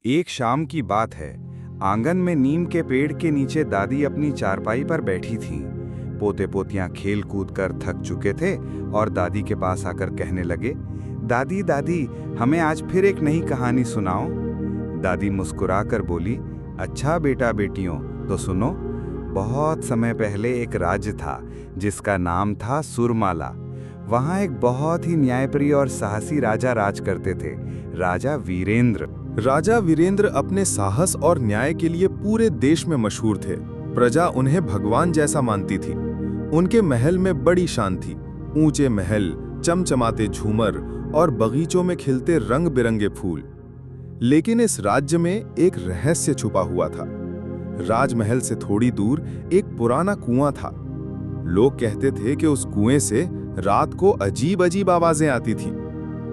एक शाम की बात है। आंगन में नीम के पेड़ के नीचे दादी अपनी चारपाई पर बैठी थीं। पोते पोतियां खेल कूद कर थक चुके थे और दादी के पास आकर कहने लगे, दादी दादी हमें आज फिर एक नई कहानी सुनाओ। दादी मुस्कुराकर बोली, अच्छा बेटा बेटियों तो सुनो। बहुत समय पहले एक राज्य था जिसका नाम था सुरमाला। वहाँ एक बहुत ही न्यायप्रिय और साहसी राजा राज करते थे, राजा वीरेंद्र। राजा वीरेंद्र अपने साहस और न्याय के लिए पूरे देश में मशहूर थे। प्रजा उन्हें भगवान जैसा मानती थी। उनके महल में बड़ी शान थी। ऊंचे महल, चमचमाते झूमर और बगीचों में खिलते रंग बिरंगे फूल। लेकिन इस राज्य में एक रहस्य छुपा हुआ था। राजमहल से थोड़ी दूर एक पुराना कुआं था। लोग कहते थे कि उस कुएं से रात को अजीब अजीब आवाजें आती थीं।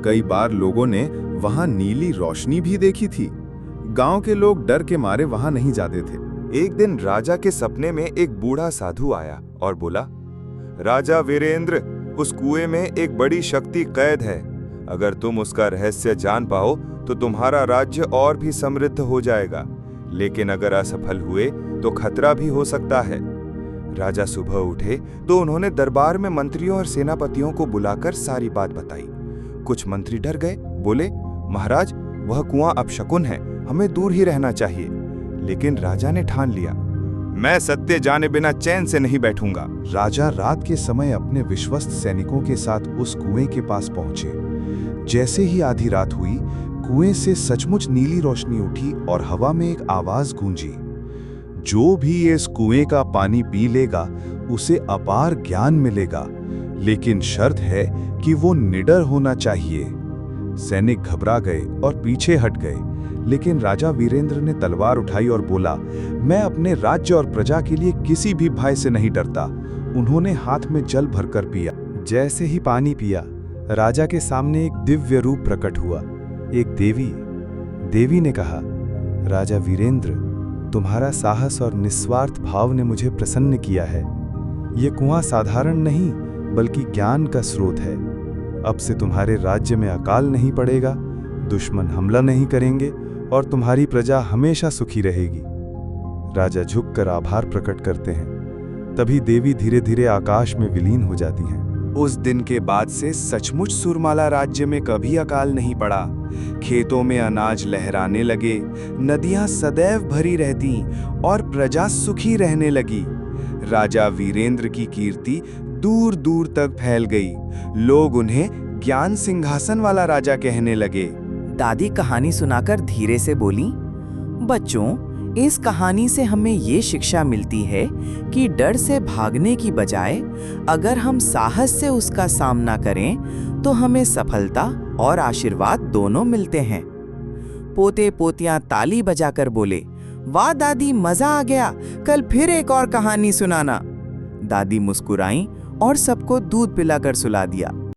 कई बार लोगों ने वहां नीली रोशनी भी देखी थी। गांव के लोग डर के मारे वहां नहीं जाते थे। एक दिन राजा के सपने में एक बूढ़ा साधु आया और बोला, राजा वीरेंद्र, उस कुएं में एक बड़ी शक्ति कैद है। अगर तुम उसका रहस्य जान पाओ तो तुम्हारा राज्य और भी समृद्ध हो जाएगा, लेकिन अगर असफल हुए तो खतरा भी हो सकता है। राजा सुबह उठे तो उन्होंने दरबार में मंत्रियों और सेनापतियों को बुलाकर सारी बात बताई। कुछ मंत्री डर गए, बोले, महाराज वह कुआं अपशकुन है, हमें दूर ही रहना चाहिए। लेकिन राजा ने ठान लिया, मैं सत्य जाने बिना चैन से नहीं बैठूंगा। राजा रात के समय अपने विश्वस्त सैनिकों के साथ उस कुएं के पास पहुंचे। जैसे ही आधी रात हुई, कुएं से सचमुच नीली रोशनी उठी और हवा में एक आवाज गूंजी, जो भी इस कुएं का पानी पी लेगा उसे अपार ज्ञान मिलेगा, लेकिन शर्त है कि वो निडर होना चाहिए। सैनिक घबरा गए और पीछे हट गए, लेकिन राजा वीरेंद्र ने तलवार उठाई और बोला, मैं अपने राज्य और प्रजा के लिए किसी भी भय से नहीं डरता। उन्होंने हाथ में जल भरकर पिया। जैसे ही पानी पिया, राजा के सामने एक दिव्य रूप प्रकट हुआ, एक देवी ने कहा, राजा वीरेंद्र, तुम्हारा साहस और निस्वार्थ भाव ने मुझे प्रसन्न किया है। ये कुआं साधारण नहीं बल्कि ज्ञान का स्रोत है। अब से तुम्हारे राज्य में अकाल नहीं पड़ेगा, दुश्मन हमला नहीं करेंगे और तुम्हारी प्रजा हमेशा सुखी रहेगी। राजा झुककर आभार प्रकट करते हैं। तभी देवी धीरे धीरे आकाश में विलीन हो जाती हैं। उस दिन के बाद से सचमुच सुरमाला राज्य में कभी अकाल नहीं पड़ा। खेतों में अनाज लहराने लगे, नदियां सदैव भरी रहती और प्रजा सुखी रहने लगी। राजा वीरेंद्र की कीर्ति दूर दूर तक फैल गई। लोग उन्हें ज्ञान सिंहासन वाला राजा कहने लगे। दादी कहानी सुनाकर धीरे से बोली, बच्चों, इस कहानी से हमें ये शिक्षा मिलती है कि डर से भागने की बजाय अगर हम साहस से उसका सामना करें तो हमें सफलता और आशीर्वाद दोनों मिलते हैं। पोते पोतियां ताली बजाकर बोले, वाह दादी, मजा आ गया, कल फिर एक और कहानी सुनाना। दादी मुस्कुराईं और सबको दूध पिलाकर सुला दिया।